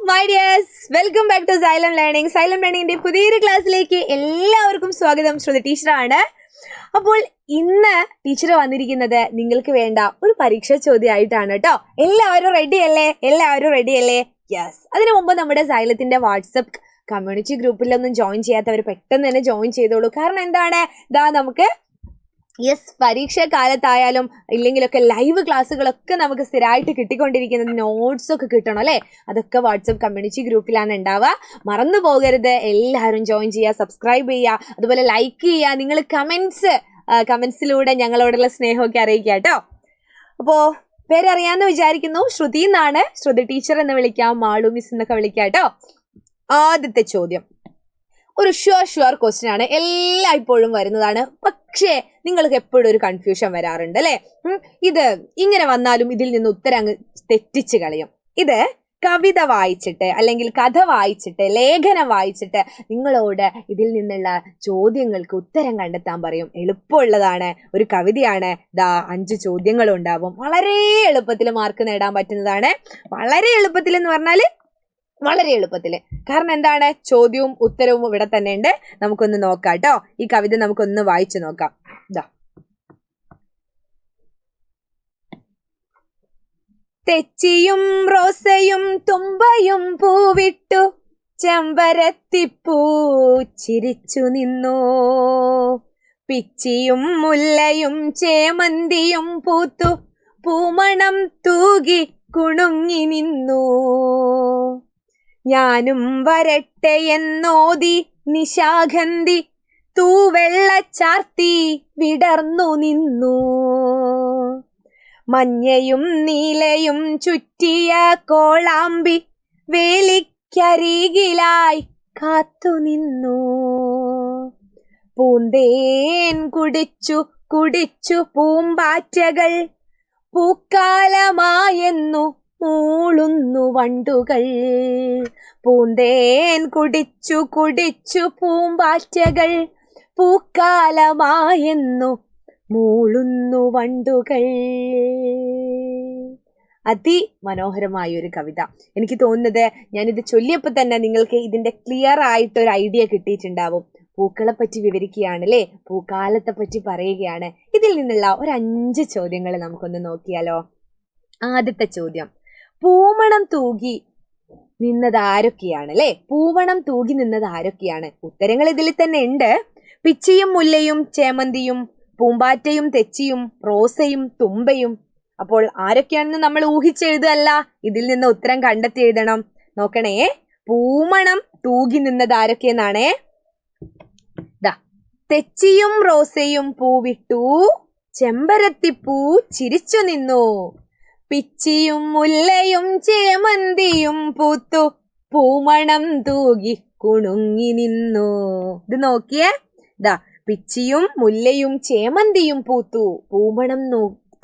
My dears, welcome back to silent learning. Silent ലേണിംഗിന്റെ പുതിയൊരു ക്ലാസ്സിലേക്ക് എല്ലാവർക്കും സ്വാഗതം. ശ്രുതി ടീച്ചറാണ്. അപ്പോൾ ഇന്ന് ടീച്ചർ വന്നിരിക്കുന്നത് നിങ്ങൾക്ക് വേണ്ട ഒരു പരീക്ഷാ ചോദ്യമായിട്ടാണ് കേട്ടോ. എല്ലാവരും റെഡിയല്ലേ? യെസ്. അതിനു മുമ്പ് നമ്മുടെ സൈലത്തിന്റെ വാട്സപ്പ് കമ്മ്യൂണിറ്റി ഗ്രൂപ്പിലൊന്നും ജോയിൻ ചെയ്യാത്തവർ പെട്ടെന്ന് തന്നെ ജോയിൻ ചെയ്തോളൂ. കാരണം എന്താണ്, നമുക്ക് പരീക്ഷാ കാലത്തായാലും ഇല്ലെങ്കിലൊക്കെ ലൈവ് ക്ലാസ്സുകളൊക്കെ നമുക്ക് സ്ഥിരമായിട്ട് കിട്ടിക്കൊണ്ടിരിക്കുന്നത്, നോട്ട്സ് ഒക്കെ കിട്ടണം അല്ലേ? അതൊക്കെ വാട്സപ്പ് കമ്മ്യൂണിറ്റി ഗ്രൂപ്പിലാണ് ഉണ്ടാവുക. മറന്നു പോകരുത്. എല്ലാവരും ജോയിൻ ചെയ്യുക, സബ്സ്ക്രൈബ് ചെയ്യുക, അതുപോലെ ലൈക്ക് ചെയ്യുക. നിങ്ങൾ കമന്റ്സിലൂടെ ഞങ്ങളോടുള്ള സ്നേഹമൊക്കെ അറിയിക്കുക കേട്ടോ. അപ്പോൾ പേരറിയാമെന്ന് വിചാരിക്കുന്നു. ശ്രുതി എന്നാണ്. ശ്രുതി ടീച്ചർ എന്ന് വിളിക്കാം, മാളു മിസ് എന്നൊക്കെ വിളിക്കാം കേട്ടോ. ആദ്യത്തെ ചോദ്യം ഒരു ഷുവർ ക്വസ്റ്റ്യൻ ആണ്, എല്ലായ്പ്പോഴും വരുന്നതാണ്. പക്ഷേ നിങ്ങൾക്ക് എപ്പോഴും ഒരു കൺഫ്യൂഷൻ വരാറുണ്ട് അല്ലേ? ഇത് ഇങ്ങനെ വന്നാലും ഇതിൽ നിന്ന് ഉത്തരം അങ്ങ് തെറ്റിച്ച് കളയും. ഇത് കവിത വായിച്ചിട്ട് അല്ലെങ്കിൽ കഥ വായിച്ചിട്ട് ലേഖനം വായിച്ചിട്ട് നിങ്ങളോട് ഇതിൽ നിന്നുള്ള ചോദ്യങ്ങൾക്ക് ഉത്തരം കണ്ടെത്താൻ പറയും. എളുപ്പമുള്ളതാണ്, ഒരു കവിതയാണ്. 5 ചോദ്യങ്ങളും ഉണ്ടാവും. വളരെ എളുപ്പത്തിൽ മാർക്ക് നേടാൻ പറ്റുന്നതാണ്. വളരെ എളുപ്പത്തിൽ എന്ന് പറഞ്ഞാൽ വളരെ എളുപ്പത്തില്. കാരണം എന്താണ്, ചോദ്യവും ഉത്തരവും ഇവിടെ തന്നെ ഉണ്ട്. നമുക്കൊന്ന് നോക്കാം കേട്ടോ. ഈ കവിത നമുക്കൊന്ന് വായിച്ചു നോക്കാം. തെച്ചിയും റോസയും തുമ്പയും പൂവിട്ടു ചെമ്പരത്തിപ്പൂ ചിരിച്ചു നിന്നു, പിച്ചിയും മുല്ലയും ചേമന്തിയും പൂത്തു പൂമണം തൂകി കുണുങ്ങി നിന്നു, ഞാനും വരട്ടെ എന്നോതി നിശാഗന്ധി തൂവെള്ളച്ചാർത്തി വിടർന്നു നിന്നു, മഞ്ഞയും നീലയും ചുറ്റിയ കോളാമ്പി വേലിക്കരികിലായി കാത്തുനിന്നു, പൂന്തേൻ കുടിച്ചു പൂമ്പാറ്റകൾ പൂക്കാലമായെന്നു മൂളുന്നു വണ്ടുകൾ, പൂന്തേൻ കുടിച്ചു പൂമ്പാറ്റകൾ പൂക്കാലമായെന്നു മൂളുന്നു വണ്ടുകൾ. അതിമനോഹരമായ ഒരു കവിത. എനിക്ക് തോന്നുന്നത് ഞാനിത് ചൊല്ലിയപ്പോൾ തന്നെ നിങ്ങൾക്ക് ഇതിന്റെ ക്ലിയർ ആയിട്ട് ഒരു ഐഡിയ കിട്ടിയിട്ടുണ്ടാവും. പൂക്കളെ പറ്റി വിവരിക്കുകയാണ് അല്ലേ? പൂക്കാലത്തെ പറ്റി പറയുകയാണ്. ഇതിൽ നിന്നുള്ള ഒരു 5 ചോദ്യങ്ങൾ നമുക്കൊന്ന് നോക്കിയാലോ. ആദ്യത്തെ ചോദ്യം, പൂമണം തൂകി നിന്നത് ആരൊക്കെയാണ് അല്ലെ? പൂമണം തൂകി നിന്നത് ആരൊക്കെയാണ്? ഉത്തരങ്ങൾ ഇതിൽ തന്നെ ഉണ്ട്. പിച്ചിയും മുല്ലയും ചേമന്തിയും പൂമ്പാറ്റയും തെച്ചിയും റോസയും തുമ്പയും. അപ്പോൾ ആരൊക്കെയാണെന്ന് നമ്മൾ ഊഹിച്ചെഴുതല്ല, ഇതിൽ നിന്ന് ഉത്തരം കണ്ടെത്തി എഴുതണം. നോക്കണേ, പൂമണം തൂകി നിന്നത് ആരൊക്കെയെന്നാണേ. തെച്ചിയും റോസയും പൂവിട്ടു ചെമ്പരത്തിപ്പൂ ചിരിച്ചു നിന്നു, പിച്ചിയും മുല്ലയും ചേമന്തിയും പൂത്തു പൂമണം തൂകി കുണുങ്ങി നിന്നു. ഇത് നോക്കിയേ, പിച്ചിയും മുല്ലയും ചേമന്തിയും പൂത്തു പൂമണം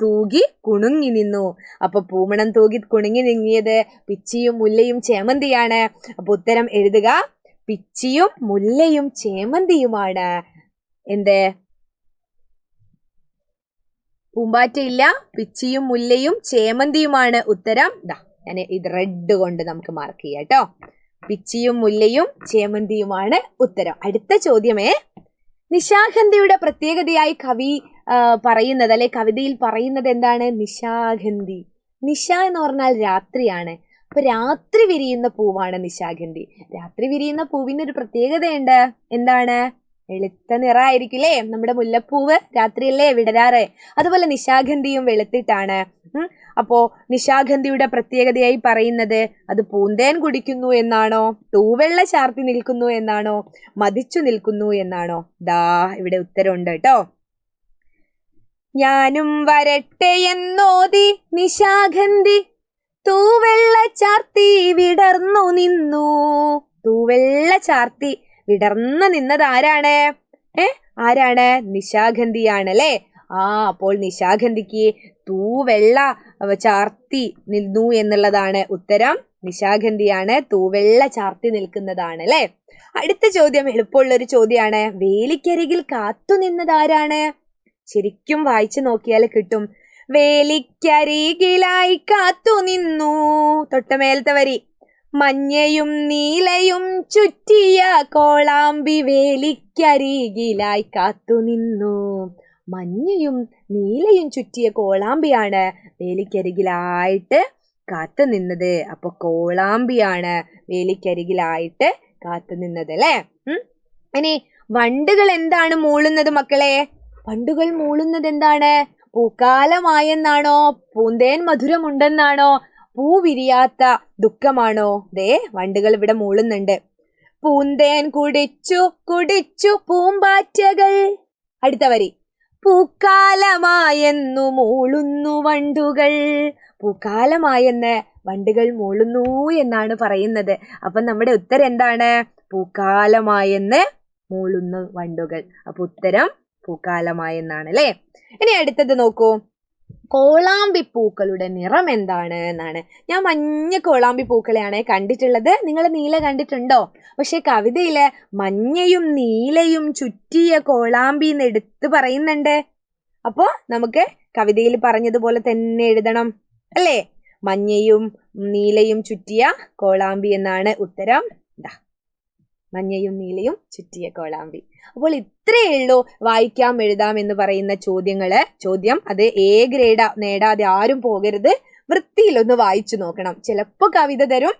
തൂകി കുണുങ്ങി നിന്നു. അപ്പൊ പൂമണം തൂകി കുണുങ്ങി നിങ്ങിയത് പിച്ചിയും മുല്ലയും ചേമന്തിയാണ്. അപ്പൊ ഉത്തരം എഴുതുക, പിച്ചിയും മുല്ലയും ചേമന്തിയുമാണ്. പൂമ്പാറ്റയില്ല, പിച്ചിയും മുല്ലയും ചേമന്തിയുമാണ് ഉത്തരം. ഞാൻ ഇത് റെഡ് കൊണ്ട് നമുക്ക് മാർക്ക് ചെയ്യാം കേട്ടോ. പിച്ചിയും മുല്ലയും ചേമന്തിയുമാണ് ഉത്തരം. അടുത്ത ചോദ്യമേ, നിശാഗന്ധിയുടെ പ്രത്യേകതയായി കവി പറയുന്നത് അല്ലെ, കവിതയിൽ പറയുന്നത് എന്താണ്? നിശാഗന്ധി. നിശ എന്ന് പറഞ്ഞാൽ രാത്രിയാണ്. അപ്പൊ രാത്രി വിരിയുന്ന പൂവാണ് നിശാഗന്ധി. രാത്രി വിരിയുന്ന പൂവിന് ഒരു പ്രത്യേകതയുണ്ട്. എന്താണ്? വെളുത്ത നിറമായിരിക്കില്ലേ? നമ്മുടെ മുല്ലപ്പൂവ് രാത്രിയല്ലേ വിടരാറ്. അതുപോലെ നിശാഗന്ധിയും വെളുത്തിട്ടാണ്. അപ്പോ നിശാഗന്ധിയുടെ പ്രത്യേകതയായി പറയുന്നത് അത് പൂന്തേൻ കുടിക്കുന്നു എന്നാണോ, തൂവെള്ള ചാർത്തി നിൽക്കുന്നു എന്നാണോ, മതിച്ചു നിൽക്കുന്നു എന്നാണോ? ഇവിടെ ഉത്തരമുണ്ട് കേട്ടോ. ഞാനും വരട്ടെ എന്നോതി നിശാഗന്ധി തൂവെള്ള ചാർത്തി വിടർന്നു നിന്നു. തൂവെള്ള ചാർത്തി വിടർന്നു നിന്നത് ആരാണ്? ആരാണ്? നിശാഗന്ധിയാണ് അല്ലേ? അപ്പോൾ നിശാഗന്ധിക്ക് തൂവെള്ള ചാർത്തി നിന്നു എന്നുള്ളതാണ് ഉത്തരം. നിശാഗന്ധിയാണ് തൂവെള്ള ചാർത്തി നിൽക്കുന്നതാണ് അല്ലെ. അടുത്ത ചോദ്യം എളുപ്പമുള്ളൊരു ചോദ്യമാണ്. വേലിക്കരികിൽ കാത്തു നിന്നത് ആരാണ്? ശരിക്കും വായിച്ചു നോക്കിയാൽ കിട്ടും. വേലിക്കരികിലായി കാത്തു നിന്നു. തൊട്ടമേലത്തെ വരി. മഞ്ഞയും നീലയും ചുറ്റിയ കോളാമ്പി വേലിക്കരികിലായി കാത്തുനിന്നു. മഞ്ഞയും നീലയും ചുറ്റിയ കോളാമ്പിയാണ് വേലിക്കരികിലായിട്ട് കാത്തു നിന്നത്. അപ്പൊ കോളാമ്പിയാണ് വേലിക്കരികിലായിട്ട് കാത്തു നിന്നത് അല്ലേ. ഇനി വണ്ടുകൾ എന്താണ് മൂളുന്നത് മക്കളെ? വണ്ടുകൾ മൂളുന്നത് എന്താണ്? പൂക്കാലമായെന്നാണോ? പൂന്തേൻ മധുരമുണ്ടെന്നാണോ? പൂ വിരിയാത്ത ദുഃഖമാണോ? ദേ വണ്ടുകൾ ഇവിടെ മൂളുന്നുണ്ട്. പൂന്തേൻ കുടിച്ചു കുടിച്ചു പൂമ്പാറ്റകൾ. അടുത്ത വരി. പൂക്കാലമായെന്നു മൂളുന്നു വണ്ടുകൾ. പൂക്കാലമായെന്ന് വണ്ടുകൾ മൂളുന്നു എന്നാണ് പറയുന്നത്. അപ്പൊ നമ്മുടെ ഉത്തരം എന്താണ്? പൂക്കാലമായെന്ന് മൂളുന്നു വണ്ടുകൾ. അപ്പൊ ഉത്തരം പൂക്കാലമായെന്നാണ് അല്ലേ. ഇനി അടുത്തത് നോക്കൂ. കോളാമ്പി പൂക്കളുടെ നിറം എന്താണ് എന്നാണ്. ഞാൻ മഞ്ഞ കോളാമ്പി പൂക്കളെയാണ് കണ്ടിട്ടുള്ളത്. നിങ്ങൾ നീല കണ്ടിട്ടുണ്ടോ? പക്ഷെ കവിതയില് മഞ്ഞയും നീലയും ചുറ്റിയ കോളാമ്പി എന്ന് എടുത്ത് പറയുന്നുണ്ട്. അപ്പോ നമുക്ക് കവിതയിൽ പറഞ്ഞതുപോലെ തന്നെ എഴുതണം അല്ലേ. മഞ്ഞയും നീലയും ചുറ്റിയ കോളാമ്പി എന്നാണ് ഉത്തരം. മഞ്ഞയും നീലയും ചുറ്റിയ കോളാമ്പി. അപ്പോൾ ഇത്രയേ ഉള്ളൂ വായിക്കാം എഴുതാം എന്ന് പറയുന്ന ചോദ്യം അത് എ ഗ്രേഡ് നേടാതെ ആരും പോകരുത്. വൃത്തിയിലൊന്ന് വായിച്ചു നോക്കണം. ചിലപ്പോൾ കവിത തരും,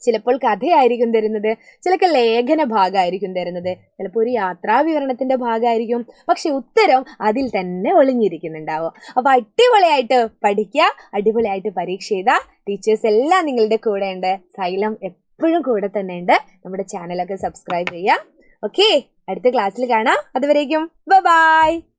ചിലപ്പോൾ കഥയായിരിക്കും തരുന്നത്, ചിലപ്പോൾ ലേഖന ഭാഗമായിരിക്കും തരുന്നത്, ചിലപ്പോൾ ഒരു യാത്രാ വിവരണത്തിന്റെ ഭാഗമായിരിക്കും. പക്ഷെ ഉത്തരം അതിൽ തന്നെ ഒളിഞ്ഞിരിക്കുന്നുണ്ടാവും. അപ്പൊ അടിപൊളിയായിട്ട് പഠിക്കുക, അടിപൊളിയായിട്ട് പരീക്ഷ എഴുതുക. ടീച്ചേഴ്സ് എല്ലാം നിങ്ങളുടെ കൂടെ ഉണ്ട്. സൈലം എപ്പോഴും കൂടെ തന്നെ ഉണ്ട്. നമ്മുടെ ചാനലൊക്കെ സബ്സ്ക്രൈബ് ചെയ്യുക. ഓക്കെ, അടുത്ത ക്ലാസ്സിൽ കാണാം. അതുവരേക്കും ബൈ.